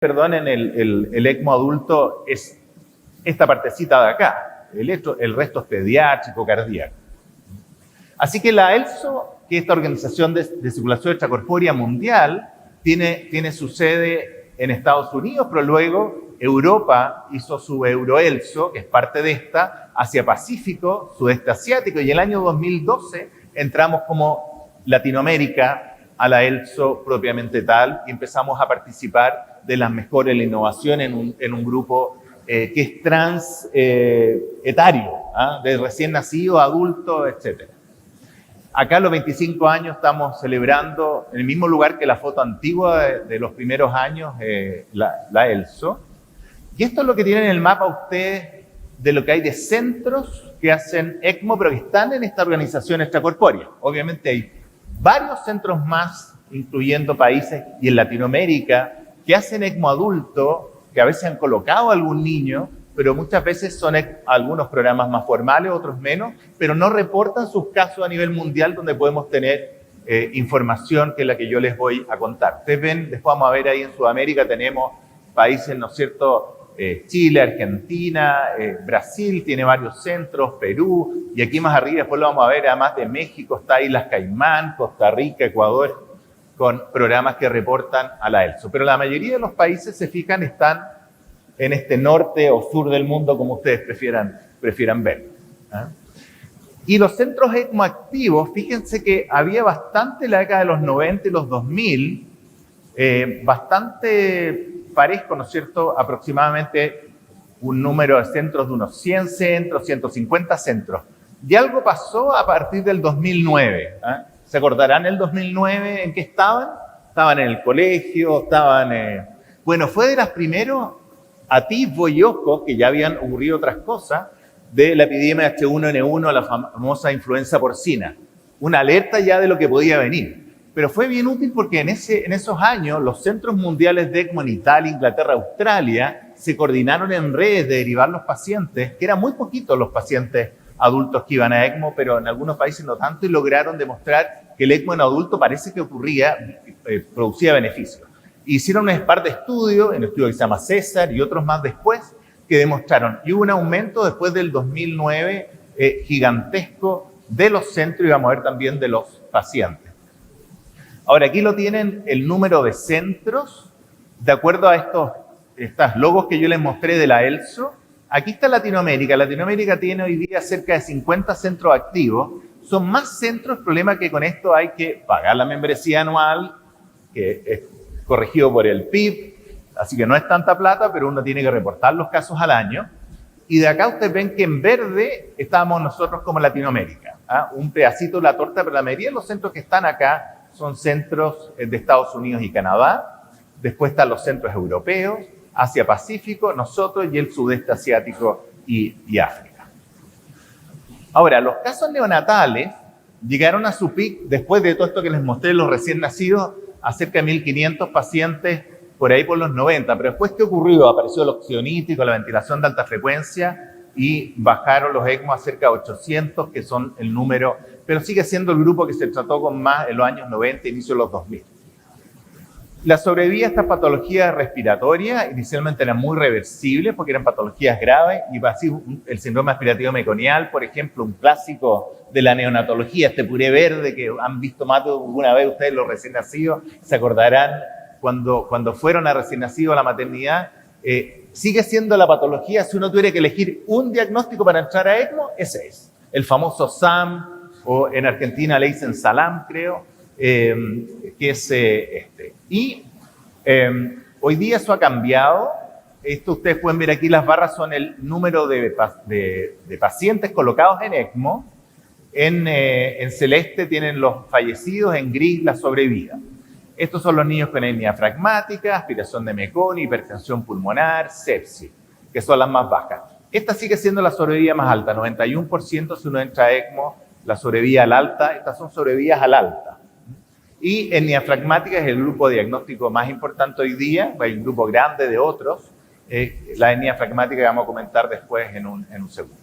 perdón, en el ECMO adulto es esta partecita de acá. El resto es pediátrico, cardíaco. Así que la ELSO, que es esta Organización de Circulación Extracorpórea Mundial, tiene su sede en Estados Unidos, pero luego Europa hizo su EuroELSO, que es parte de esta, Asia Pacífico, Sudeste Asiático, y el año 2012 entramos como Latinoamérica a la ELSO propiamente tal y empezamos a participar de las mejores, la innovación en un grupo que es trans etario, de recién nacido, adulto, etc. Acá a los 25 años estamos celebrando en el mismo lugar que la foto antigua de los primeros años, la ELSO. Y esto es lo que tienen en el mapa ustedes de lo que hay de centros que hacen ECMO, pero que están en esta organización extracorpórea. Obviamente hay varios centros más, incluyendo países y en Latinoamérica, que hacen ECMO adulto, que a veces han colocado a algún niño, pero muchas veces son algunos programas más formales, otros menos, pero no reportan sus casos a nivel mundial donde podemos tener información que es la que yo les voy a contar. Ustedes ven, después vamos a ver ahí en Sudamérica tenemos países, ¿no es cierto?, Chile, Argentina, Brasil tiene varios centros, Perú, y aquí más arriba después lo vamos a ver, además de México, está Islas Caimán, Costa Rica, Ecuador, con programas que reportan a la ELSO. Pero la mayoría de los países, se fijan, están en este norte o sur del mundo, como ustedes prefieran ver. Y los centros ECMO activos, fíjense que había bastante en la década de los 90 y los 2000, bastante parejo, ¿no es cierto?, aproximadamente un número de centros de unos 100 centros, 150 centros. Y algo pasó a partir del 2009. ¿Se acordarán el 2009 en qué estaban? Estaban en el colegio, bueno, fue de las primeros atisbos y ojos, que ya habían ocurrido otras cosas, de la epidemia de H1N1, la famosa influenza porcina. Una alerta ya de lo que podía venir. Pero fue bien útil porque en esos años los centros mundiales de ECMO en Italia, Inglaterra, Australia se coordinaron en redes de derivar los pacientes, que eran muy poquitos los pacientes adultos que iban a ECMO, pero en algunos países no tanto, y lograron demostrar que el ECMO en adulto parece que producía beneficios. Hicieron un par de estudios, en el estudio que se llama César y otros más después, que demostraron, y hubo un aumento después del 2009 gigantesco de los centros, y vamos a ver también de los pacientes. Ahora, aquí lo tienen el número de centros, de acuerdo a estos logos que yo les mostré de la ELSO. Aquí está Latinoamérica. Latinoamérica tiene hoy día cerca de 50 centros activos. Son más centros, el problema es que con esto hay que pagar la membresía anual, que es corregido por el PIB, así que no es tanta plata, pero uno tiene que reportar los casos al año. Y de acá ustedes ven que en verde estamos nosotros como Latinoamérica. Un pedacito de la torta, pero la mayoría de los centros que están acá son centros de Estados Unidos y Canadá. Después están los centros europeos, Asia Pacífico, nosotros y el sudeste asiático y África. Ahora, los casos neonatales llegaron a su pic después de todo esto que les mostré, los recién nacidos, a cerca de 1.500 pacientes por ahí por los 90. Pero después, ¿qué ocurrió? Apareció el oxionítico, la ventilación de alta frecuencia y bajaron los ECMO a cerca de 800, que son el número, pero sigue siendo el grupo que se trató con más en los años 90, inicio de los 2000. La sobrevida a estas patologías respiratorias inicialmente eran muy reversibles porque eran patologías graves, y así el síndrome aspirativo meconial, por ejemplo, un clásico de la neonatología, este puré verde que han visto más de alguna vez ustedes los recién nacidos, se acordarán cuando fueron a recién nacidos a la maternidad. Sigue siendo la patología, si uno tuviera que elegir un diagnóstico para entrar a ECMO, ese es. El famoso SAM, o en Argentina le dicen SALAM, creo, que es este. Y hoy día eso ha cambiado. Esto ustedes pueden ver aquí, las barras son el número de pacientes colocados en ECMO. En celeste tienen los fallecidos, en gris la sobrevida. Estos son los niños con anemia diafragmática, aspiración de meconio, hipertensión pulmonar, sepsis, que son las más bajas. Esta sigue siendo la sobrevida más alta, 91% si uno entra a ECMO, la sobrevida al alta. Estas son sobrevidas al alta. Y en diafragmática es el grupo diagnóstico más importante hoy día, hay un grupo grande de otros, la etnia diafragmática que vamos a comentar después en un segundo.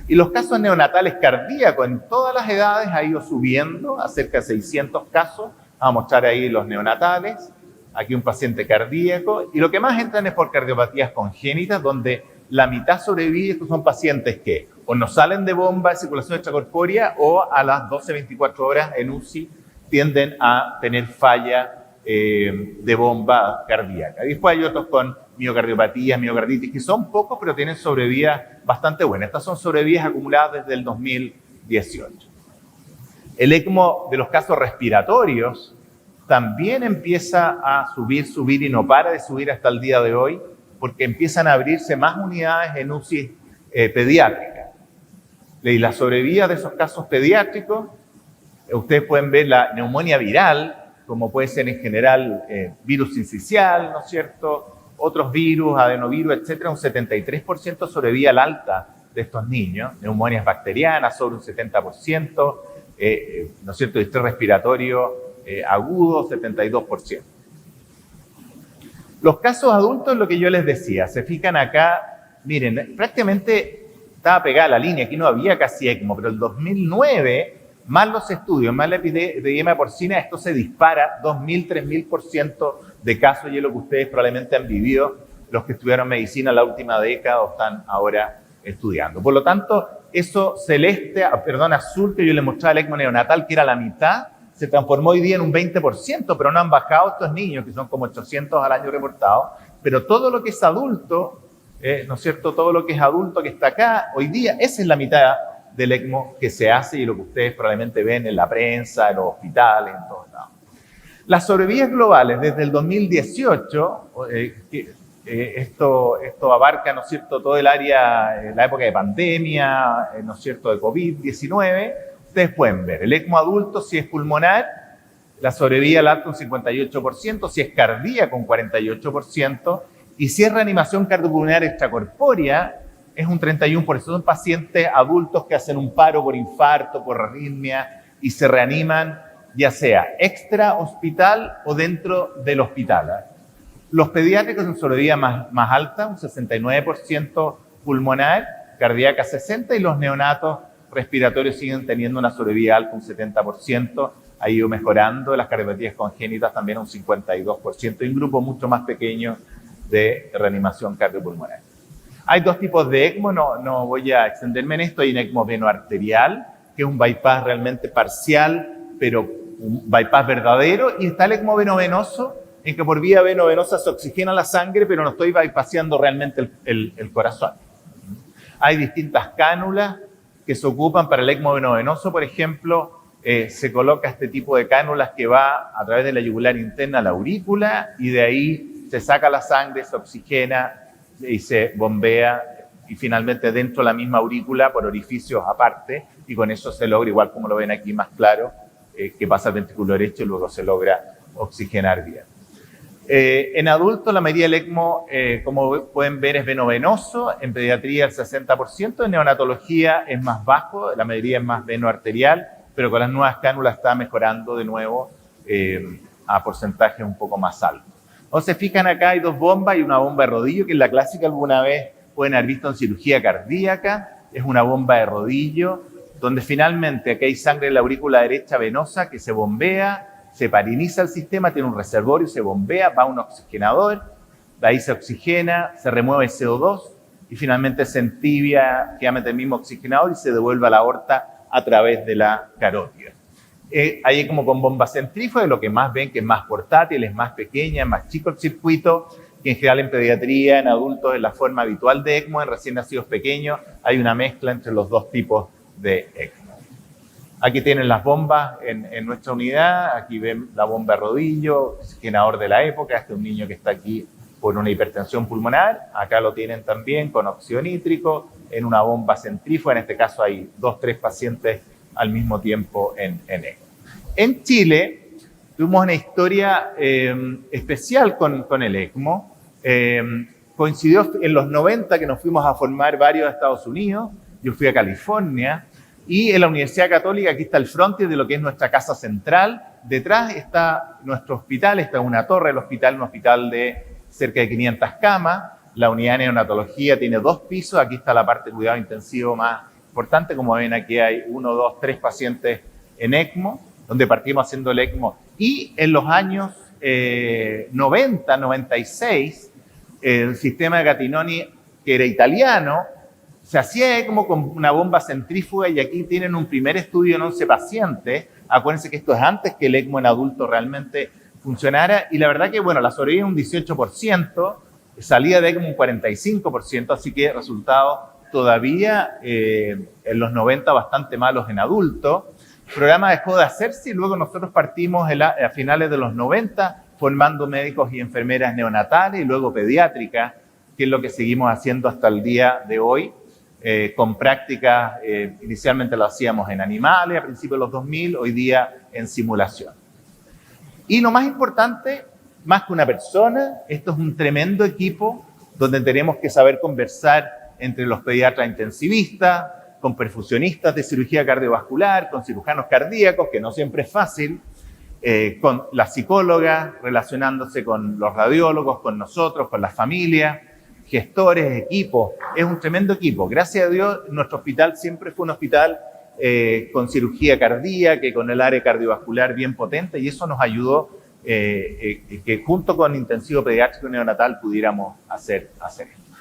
Y los casos neonatales cardíacos en todas las edades ha ido subiendo a cerca de 600 casos. Vamos a mostrar ahí los neonatales. aquí un paciente cardíaco, y lo que más entran es por cardiopatías congénitas, donde la mitad sobrevive. Estos son pacientes que o no salen de bomba de circulación extracorpórea o a las 12-24 horas en UCI tienden a tener falla de bomba cardíaca. Y después hay otros con miocardiopatías, miocarditis, que son pocos, pero tienen sobrevidas bastante buenas. Estas son sobrevidas acumuladas desde el 2018. El ECMO de los casos respiratorios también empieza a subir y no para de subir hasta el día de hoy, porque empiezan a abrirse más unidades en UCI pediátrica. Y la sobrevida de esos casos pediátricos, ustedes pueden ver la neumonía viral, como puede ser en general virus sincicial, ¿no es cierto? Otros virus, adenovirus, etcétera, un 73% sobrevida al alta de estos niños. Neumonias bacterianas, sobre un 70%, ¿no es cierto? Distrés respiratorio agudo, 72%. Los casos adultos, lo que yo les decía, se fijan acá, miren, prácticamente estaba pegada la línea, aquí no había casi ECMO, pero el 2009, más los estudios, más la epidemia porcina, esto se dispara 2.000, 3.000% de casos, y es lo que ustedes probablemente han vivido, los que estudiaron medicina la última década o están ahora estudiando. Por lo tanto, eso azul que yo les mostraba, el ECMO neonatal, que era la mitad, se transformó hoy día en un 20%, pero no han bajado estos niños, que son como 800 al año reportados, pero todo lo que es adulto, ¿no es cierto? Todo lo que es adulto que está acá, hoy día, esa es la mitad del ECMO que se hace y lo que ustedes probablemente ven en la prensa, en los hospitales, en todos lados. Las sobrevidas globales desde el 2018, esto abarca, ¿no es cierto?, todo el área, la época de pandemia, ¿no es cierto?, de COVID-19, ustedes pueden ver, el ECMO adulto, si es pulmonar, la sobrevida al alto un 58%, si es cardíaco un 48%, y si es reanimación cardiopulmonar extracorpórea, es un 31%. Son pacientes adultos que hacen un paro por infarto, por arritmia, y se reaniman ya sea extra hospital o dentro del hospital. Los pediátricos en sobrevida más alta, un 69% pulmonar, cardíaca 60%, y los neonatos respiratorios siguen teniendo una sobrevida alta, un 70%, ha ido mejorando, las cardiopatías congénitas también un 52%, y un grupo mucho más pequeño de reanimación cardiopulmonar. Hay dos tipos de ECMO, no voy a extenderme en esto. Hay un ECMO venoarterial, que es un bypass realmente parcial, pero un bypass verdadero, y está el ECMO venovenoso, en que por vía venovenosa se oxigena la sangre, pero no estoy bypaseando realmente el corazón. Hay distintas cánulas que se ocupan para el ECMO venovenoso, por ejemplo, se coloca este tipo de cánulas que va a través de la yugular interna a la aurícula, y de ahí se saca la sangre, se oxigena y se bombea, y finalmente dentro de la misma aurícula por orificios aparte, y con eso se logra, igual como lo ven aquí más claro, que pasa al ventrículo derecho y luego se logra oxigenar bien. En adultos la mayoría del ECMO, como pueden ver, es venovenoso, en pediatría el 60%, en neonatología es más bajo, la mayoría es más venoarterial, pero con las nuevas cánulas está mejorando de nuevo a porcentajes un poco más altos. O se fijan acá, hay dos bombas y una bomba de rodillo, que es la clásica, alguna vez pueden haber visto en cirugía cardíaca. Es una bomba de rodillo, donde finalmente aquí hay sangre en la aurícula derecha venosa que se bombea, se pariniza el sistema, tiene un reservorio, se bombea, va a un oxigenador, de ahí se oxigena, se remueve el CO2 y finalmente se entibia, finalmente el mismo oxigenador, y se devuelve a la aorta a través de la carótida. Ahí como con bomba centrífuga, lo que más ven que es más portátil, es más pequeña, es más chico el circuito, que en general en pediatría, en adultos, es la forma habitual de ECMO, en recién nacidos pequeños hay una mezcla entre los dos tipos de ECMO. Aquí tienen las bombas en nuestra unidad, aquí ven la bomba de rodillo, oxigenador de la época, este es un niño que está aquí por una hipertensión pulmonar, acá lo tienen también con óxido nítrico, en una bomba centrífuga, en este caso hay 2-3 pacientes al mismo tiempo en ECMO. En Chile tuvimos una historia especial con el ECMO. Coincidió en los 90 que nos fuimos a formar varios a Estados Unidos. Yo fui a California y en la Universidad Católica, aquí está el frontis de lo que es nuestra casa central. Detrás está nuestro hospital, está una torre del hospital, un hospital de cerca de 500 camas. La unidad de neonatología tiene 2 pisos. Aquí está la parte de cuidado intensivo más importante. Como ven, aquí hay 1, 2, 3 pacientes en ECMO, donde partimos haciendo el ECMO. Y en los años 90, 96, el sistema de Gattinoni, que era italiano, se hacía ECMO con una bomba centrífuga y aquí tienen un primer estudio en 11 pacientes. Acuérdense que esto es antes que el ECMO en adulto realmente funcionara y la verdad que, bueno, la sobrevida un 18%, salía de ECMO un 45%, así que resultados todavía en los 90 bastante malos en adultos. El programa dejó de hacerse y luego nosotros partimos a finales de los 90 formando médicos y enfermeras neonatales y luego pediátricas, que es lo que seguimos haciendo hasta el día de hoy, con prácticas, inicialmente lo hacíamos en animales a principios de los 2000, hoy día en simulación. Y lo más importante, más que una persona, esto es un tremendo equipo donde tenemos que saber conversar entre los pediatras intensivistas, con perfusionistas de cirugía cardiovascular, con cirujanos cardíacos, que no siempre es fácil, con las psicólogas, relacionándose con los radiólogos, con nosotros, con las familias, gestores, equipos. Es un tremendo equipo. Gracias a Dios, nuestro hospital siempre fue un hospital con cirugía cardíaca, con el área cardiovascular bien potente, y eso nos ayudó que junto con intensivo pediátrico y neonatal pudiéramos hacer esto.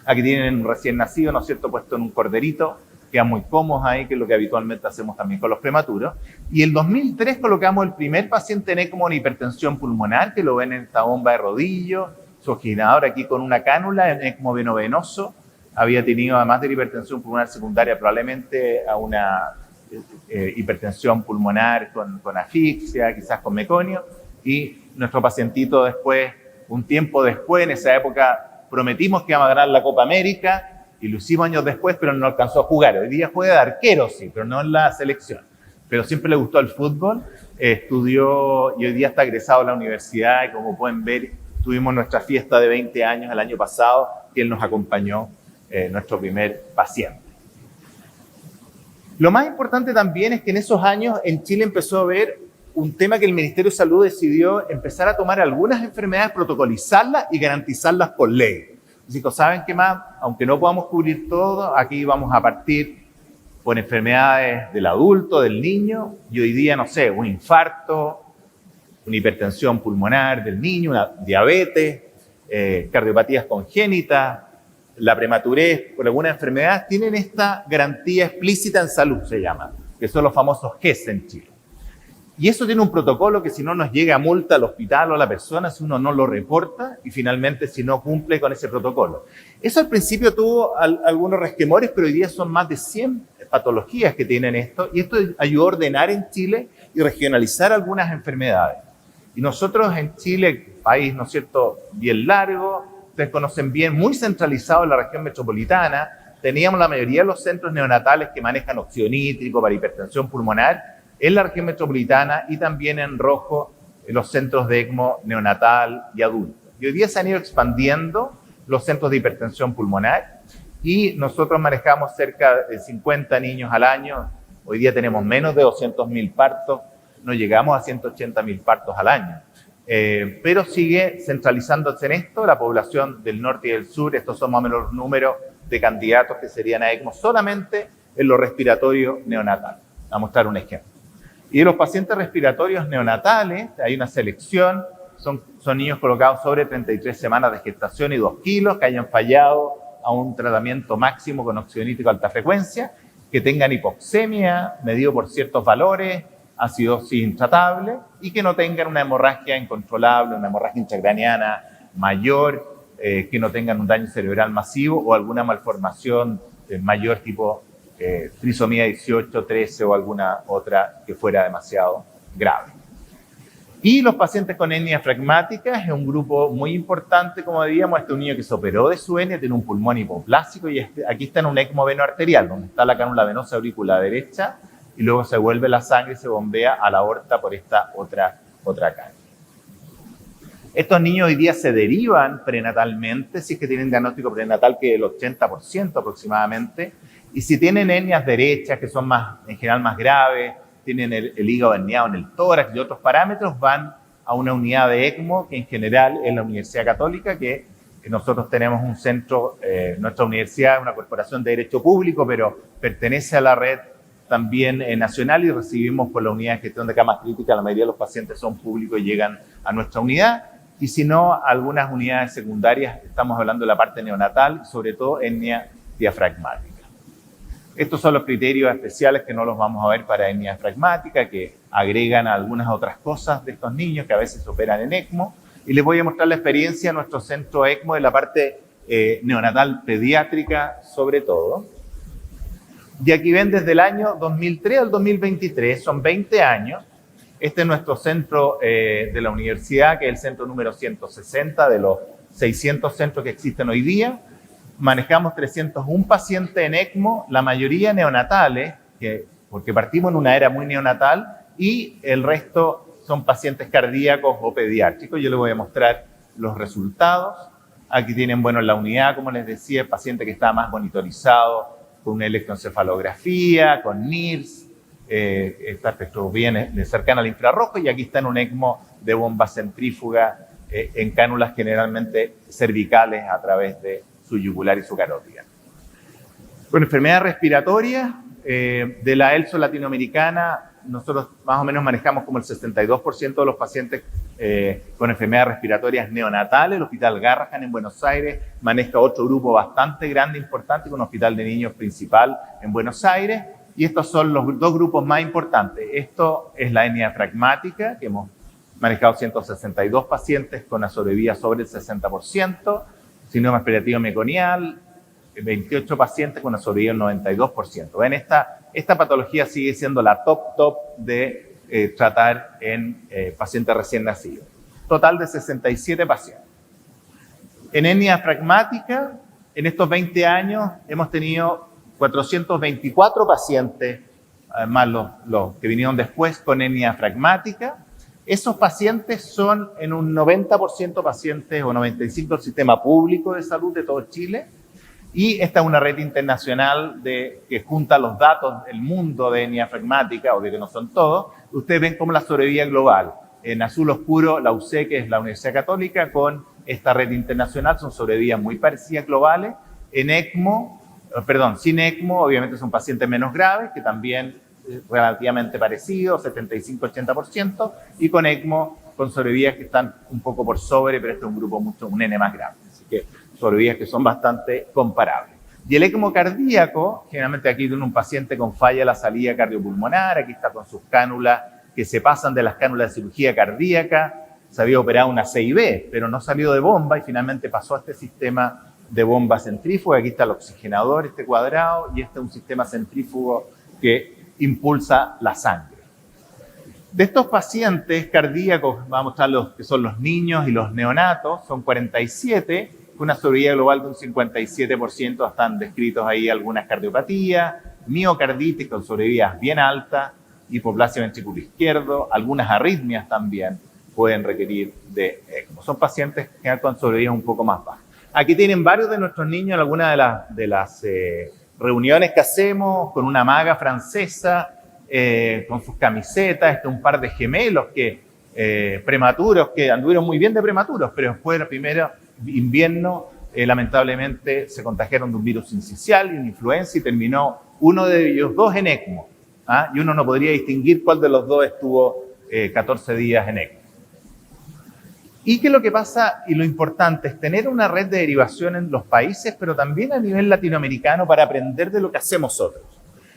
Aquí tienen un recién nacido, ¿no es cierto?, puesto en un corderito, quedan muy cómodos ahí, que es lo que habitualmente hacemos también con los prematuros. Y en 2003 colocamos el primer paciente en ECMO en hipertensión pulmonar, que lo ven en esta bomba de rodillo, su oxigenador aquí con una cánula en ECMO venovenoso. Había tenido, además de la hipertensión pulmonar secundaria, probablemente a una hipertensión pulmonar con asfixia, quizás con meconio. Y nuestro pacientito después, un tiempo después, en esa época, prometimos que íbamos a ganar la Copa América y lo hicimos años después, pero no alcanzó a jugar. Hoy día juega de arquero, sí, pero no en la selección. Pero siempre le gustó el fútbol, estudió y hoy día está egresado a la universidad y como pueden ver, tuvimos nuestra fiesta de 20 años el año pasado, que él nos acompañó, nuestro primer paciente. Lo más importante también es que en esos años en Chile empezó a haber un tema que el Ministerio de Salud decidió empezar a tomar algunas enfermedades, protocolizarlas y garantizarlas por ley. Así que, ¿saben qué más? Aunque no podamos cubrir todo, aquí vamos a partir por enfermedades del adulto, del niño, y hoy día, no sé, un infarto, una hipertensión pulmonar del niño, una diabetes, cardiopatías congénitas, la prematurez por alguna enfermedad, tienen esta garantía explícita en salud, se llama, que son los famosos GES en Chile. Y eso tiene un protocolo que si no nos llega multa al hospital o a la persona, si uno no lo reporta y finalmente si no cumple con ese protocolo. Eso al principio tuvo algunos resquemores, pero hoy día son más de 100 patologías que tienen esto. Y esto ayudó a ordenar en Chile y regionalizar algunas enfermedades. Y nosotros en Chile, país, ¿no es cierto?, bien largo, ustedes conocen bien, muy centralizado en la región metropolitana, teníamos la mayoría de los centros neonatales que manejan óxido nítrico para hipertensión pulmonar, en la región metropolitana y también en rojo en los centros de ECMO neonatal y adulto. Y hoy día se han ido expandiendo los centros de hipertensión pulmonar y nosotros manejamos cerca de 50 niños al año. Hoy día tenemos menos de 200.000 partos, no llegamos a 180.000 partos al año. Pero sigue centralizándose en esto la población del norte y del sur. Estos son más o menos los números de candidatos que serían a ECMO solamente en lo respiratorio neonatal. Vamos a mostrar un ejemplo. Y de los pacientes respiratorios neonatales, hay una selección, son niños colocados sobre 33 semanas de gestación y 2 kilos, que hayan fallado a un tratamiento máximo con óxido nítrico de alta frecuencia, que tengan hipoxemia, medido por ciertos valores, acidosis intratable, y que no tengan una hemorragia incontrolable, una hemorragia intracraneana mayor, que no tengan un daño cerebral masivo o alguna malformación mayor tipo trisomía 18, 13 o alguna otra que fuera demasiado grave. Y los pacientes con hernia fragmática es un grupo muy importante, como veíamos. Este es un niño que se operó de su hernia, tiene un pulmón hipoplásico y aquí está en un ECMO venoarterial, donde está la cánula venosa aurícula derecha y luego se vuelve la sangre y se bombea a la aorta por esta otra cánula. Estos niños hoy día se derivan prenatalmente, si es que tienen diagnóstico prenatal que es el 80% aproximadamente. Y si tienen hernias derechas, que son en general más graves, tienen el hígado herniado en el tórax y otros parámetros, van a una unidad de ECMO, que en general es la Universidad Católica, que nosotros tenemos un centro, nuestra universidad es una corporación de derecho público, pero pertenece a la red también nacional y recibimos por la unidad de gestión de camas críticas. La mayoría de los pacientes son públicos y llegan a nuestra unidad. Y si no, algunas unidades secundarias, estamos hablando de la parte neonatal, sobre todo hernia diafragmática. Estos son los criterios especiales que no los vamos a ver para hernia diafragmática, que agregan algunas otras cosas de estos niños que a veces operan en ECMO. Y les voy a mostrar la experiencia de nuestro centro ECMO de la parte neonatal pediátrica, sobre todo. Y aquí ven desde el año 2003 al 2023, son 20 años. Este es nuestro centro de la universidad, que es el centro número 160 de los 600 centros que existen hoy día. Manejamos 301 pacientes en ECMO, la mayoría neonatales, porque partimos en una era muy neonatal, y el resto son pacientes cardíacos o pediátricos. Yo les voy a mostrar los resultados. Aquí tienen, bueno, la unidad, como les decía, el paciente que está más monitorizado con una electroencefalografía, con NIRS, está bien cercana al infrarrojo, y aquí está en un ECMO de bomba centrífuga en cánulas generalmente cervicales a través de su yugular y su carótida. Con enfermedad respiratoria, de la ELSO latinoamericana, nosotros más o menos manejamos como el 62% de los pacientes con enfermedades respiratorias neonatales. El Hospital Garrahan en Buenos Aires maneja otro grupo bastante grande, importante, con un hospital de niños principal en Buenos Aires. Y estos son los dos grupos más importantes. Esto es la hernia diafragmática, que hemos manejado 162 pacientes con la sobrevida sobre el 60%, síndrome aspirativo meconial, 28 pacientes con una sobrevida del 92%. Ven, esta patología sigue siendo la top de tratar en pacientes recién nacidos. Total de 67 pacientes. En hernia diafragmática, en estos 20 años, hemos tenido 424 pacientes, más los que vinieron después con hernia diafragmática. Esos pacientes son en un 90% pacientes o 95% del sistema público de salud de todo Chile. Y esta es una red internacional que junta los datos del mundo de hernia diafragmática, o de que no son todos. Ustedes ven como la sobrevida global. En azul oscuro, la UC, que es la Universidad Católica, con esta red internacional, son sobrevidas muy parecidas globales. En ECMO, sin ECMO, obviamente son pacientes menos graves, que también relativamente parecidos, 75-80%, y con ECMO, con sobrevidas que están un poco por sobre, pero este es un grupo un N más grande. Así que sobrevidas que son bastante comparables. Y el ECMO cardíaco, generalmente aquí tiene un paciente con falla de la salida cardiopulmonar, aquí está con sus cánulas que se pasan de las cánulas de cirugía cardíaca, se había operado una CIB, pero no salió de bomba y finalmente pasó a este sistema de bomba centrífuga. Aquí está el oxigenador, este cuadrado, y este es un sistema centrífugo que impulsa la sangre. De estos pacientes cardíacos, vamos a mostrar los que son los niños y los neonatos, son 47, con una sobrevida global de un 57%, están descritos ahí algunas cardiopatías, miocarditis con sobrevidas bien altas, hipoplasia ventricular izquierdo, algunas arritmias también pueden requerir de ECMO. Son pacientes que con sobrevidas un poco más bajas. Aquí tienen varios de nuestros niños en algunas de las reuniones que hacemos, con una maga francesa, con sus camisetas, un par de gemelos prematuros, que anduvieron muy bien de prematuros, pero después de la primera invierno, lamentablemente se contagiaron de un virus sincicial y una influenza, y terminó uno de ellos dos en ECMO. Y uno no podría distinguir cuál de los dos estuvo 14 días en ECMO. Y que lo que pasa, y lo importante, es tener una red de derivación en los países, pero también a nivel latinoamericano, para aprender de lo que hacemos otros.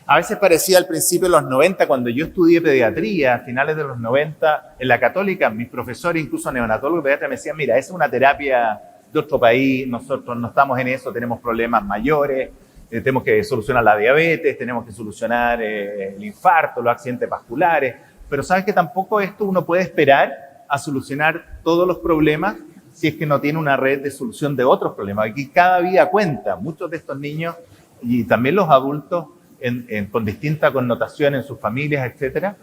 A veces parecía al principio de los 90, cuando yo estudié pediatría, a finales de los 90, en la Católica, mis profesores, incluso neonatólogos y pediatras, me decían, mira, esa es una terapia de otro país, nosotros no estamos en eso, tenemos problemas mayores, tenemos que solucionar la diabetes, tenemos que solucionar el infarto, los accidentes vasculares, pero sabes que tampoco esto uno puede esperar a solucionar todos los problemas si es que no tiene una red de solución de otros problemas. Aquí cada vida cuenta. Muchos de estos niños y también los adultos con distinta connotación en sus familias, etcétera,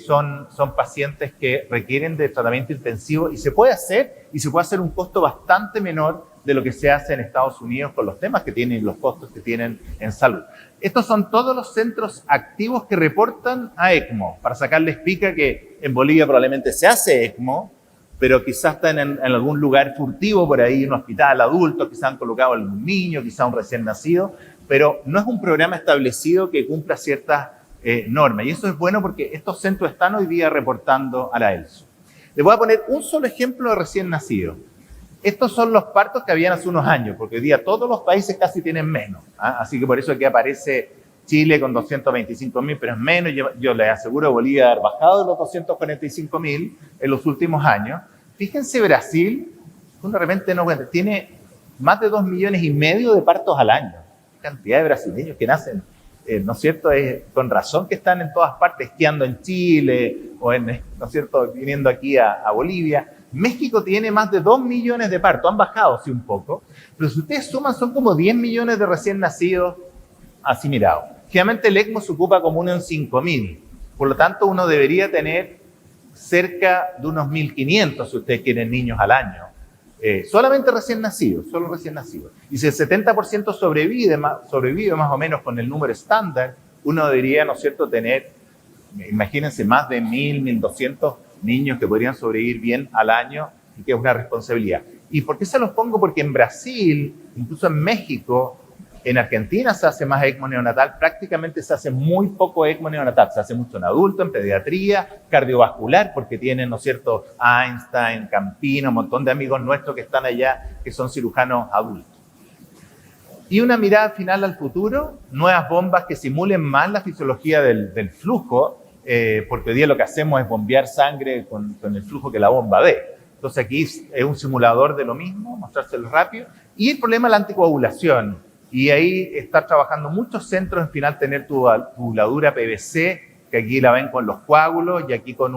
son pacientes que requieren de tratamiento intensivo, y se puede hacer un costo bastante menor de lo que se hace en Estados Unidos con los temas que tienen, los costos que tienen en salud. Estos son todos los centros activos que reportan a ECMO. Para sacarles pica que en Bolivia probablemente se hace ECMO, pero quizás están en algún lugar furtivo por ahí, en un hospital adulto, quizás han colocado algún niño, quizás un recién nacido, pero no es un programa establecido que cumpla ciertas norma. Y eso es bueno porque estos centros están hoy día reportando a la ELSU. Les voy a poner un solo ejemplo de recién nacido. Estos son los partos que habían hace unos años, porque hoy día todos los países casi tienen menos. Así que por eso aquí aparece Chile con 225.000, pero es menos. Yo les aseguro que Bolivia ha bajado de los 245.000 en los últimos años. Fíjense Brasil, uno de repente no cuenta, tiene más de 2,5 millones de partos al año. Cantidad de brasileños que nacen, ¿no es cierto? Es con razón que están en todas partes, esquiando en Chile o ¿no es cierto?, viniendo aquí a Bolivia. México tiene más de 2 millones de partos, han bajado sí un poco, pero si ustedes suman son como 10 millones de recién nacidos así mirados. Generalmente el ECMO se ocupa como uno en 5.000, por lo tanto uno debería tener cerca de unos 1.500 si ustedes quieren niños al año. Solamente recién nacidos, solo recién nacidos. Y si el 70% sobrevive más o menos con el número estándar, uno debería, ¿no es cierto?, tener, imagínense, más de 1.000, 1.200 niños que podrían sobrevivir bien al año y que es una responsabilidad. ¿Y por qué se los pongo? Porque en Brasil, incluso en México, en Argentina se hace más ECMO neonatal, prácticamente se hace muy poco ECMO neonatal, se hace mucho en adulto, en pediatría, cardiovascular, porque tienen, ¿no es cierto?, Einstein, Campino, un montón de amigos nuestros que están allá, que son cirujanos adultos. Y una mirada final al futuro, nuevas bombas que simulen más la fisiología del flujo, porque hoy día lo que hacemos es bombear sangre con el flujo que la bomba dé. Entonces aquí es un simulador de lo mismo, mostrárselo rápido. Y el problema es la anticoagulación. Y ahí está trabajando muchos centros en final tener tubuladura PVC, que aquí la ven con los coágulos y aquí con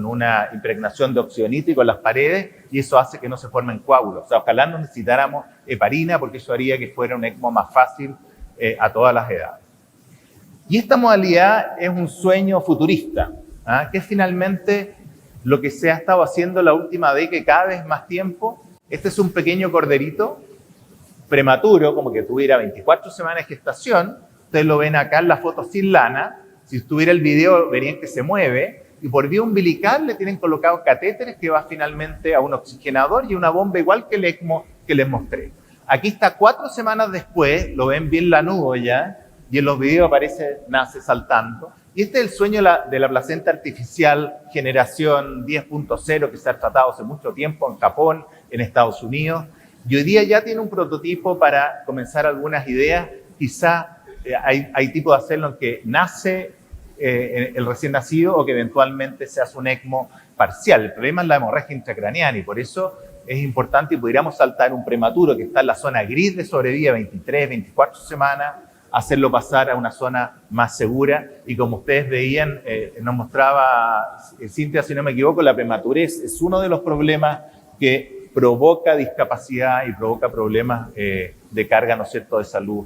una impregnación de óxido nítrico en las paredes, y eso hace que no se formen coágulos. O sea, ojalá no necesitáramos heparina, porque eso haría que fuera un ECMO más fácil a todas las edades. Y esta modalidad es un sueño futurista, que es finalmente lo que se ha estado haciendo la última década, cada vez más tiempo. Este es un pequeño corderito prematuro, como que tuviera 24 semanas de gestación. Ustedes lo ven acá en la foto sin lana. Si estuviera el video, verían que se mueve. Y por vía umbilical le tienen colocados catéteres que va finalmente a un oxigenador y una bomba igual que el ECMO que les mostré. Aquí está 4 semanas después, lo ven bien lanudo ya, y en los videos aparece, nace saltando. Y este es el sueño de la placenta artificial generación 10.0 que se ha tratado hace mucho tiempo en Japón, en Estados Unidos. Y hoy día ya tiene un prototipo para comenzar algunas ideas. Quizá hay tipo de hacerlo en que nace el recién nacido o que eventualmente se hace un ECMO parcial. El problema es la hemorragia intracraneana y por eso es importante y pudiéramos saltar un prematuro que está en la zona gris de sobrevida 23, 24 semanas, hacerlo pasar a una zona más segura. Y como ustedes veían, nos mostraba Cintia, si no me equivoco, la prematurez es uno de los problemas que provoca discapacidad y provoca problemas de carga, ¿no es cierto?, de salud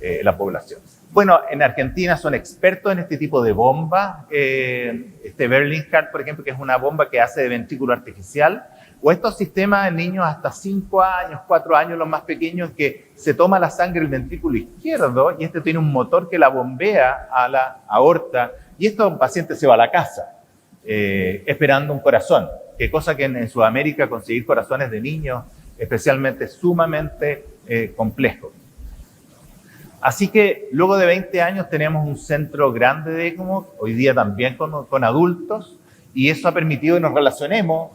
en la población. Bueno, en Argentina son expertos en este tipo de bombas. Berlingard, por ejemplo, que es una bomba que hace de ventrículo artificial, o estos sistemas en niños hasta 5 años, 4 años, los más pequeños, que se toma la sangre del ventrículo izquierdo y este tiene un motor que la bombea a la aorta y esto un paciente se va a la casa esperando un corazón, que cosa que en Sudamérica conseguir corazones de niños especialmente es sumamente complejo. Así que luego de 20 años tenemos un centro grande de ECMO, hoy día también con adultos, y eso ha permitido que nos relacionemos,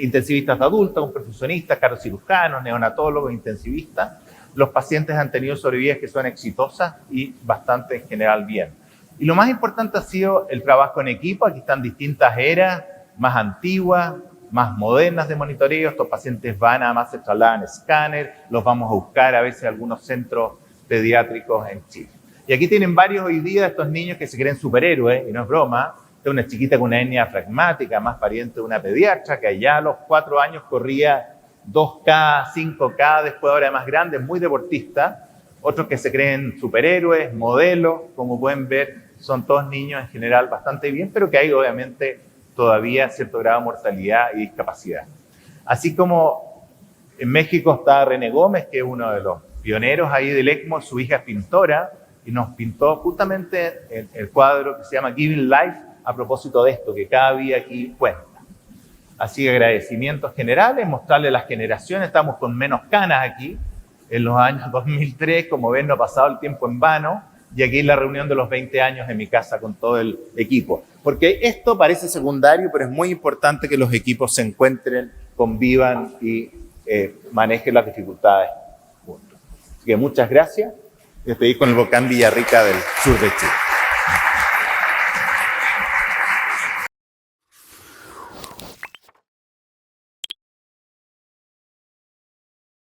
intensivistas de adultos, con perfusionistas, cardiocirujanos, neonatólogos, intensivistas. Los pacientes han tenido sobrevividas que son exitosas y bastante en general bien. Y lo más importante ha sido el trabajo en equipo. Aquí están distintas eras, más antiguas, más modernas de monitoreo. Estos pacientes van, además se trasladan escáner, los vamos a buscar a veces a algunos centros pediátricos en Chile. Y aquí tienen varios hoy día de estos niños que se creen superhéroes, y no es broma. Esta es una chiquita con una hernia fragmática, más pariente de una pediatra, que allá a los 4 años corría 2K, 5K, después ahora más grande, muy deportista. Otros que se creen superhéroes, modelos, como pueden ver, son todos niños en general bastante bien, pero que hay obviamente todavía cierto grado de mortalidad y discapacidad. Así como en México está René Gómez, que es uno de los pioneros ahí del ECMO, su hija es pintora, y nos pintó justamente el cuadro que se llama Giving Life a propósito de esto, que cada día aquí cuenta. Así que agradecimientos generales, mostrarle las generaciones, estamos con menos canas aquí, en los años 2003, como ven, no ha pasado el tiempo en vano, y aquí la reunión de los 20 años en mi casa con todo el equipo. Porque esto parece secundario, pero es muy importante que los equipos se encuentren, convivan y manejen las dificultades juntos. Así que muchas gracias. Despedí con el volcán Villarrica del sur de Chile.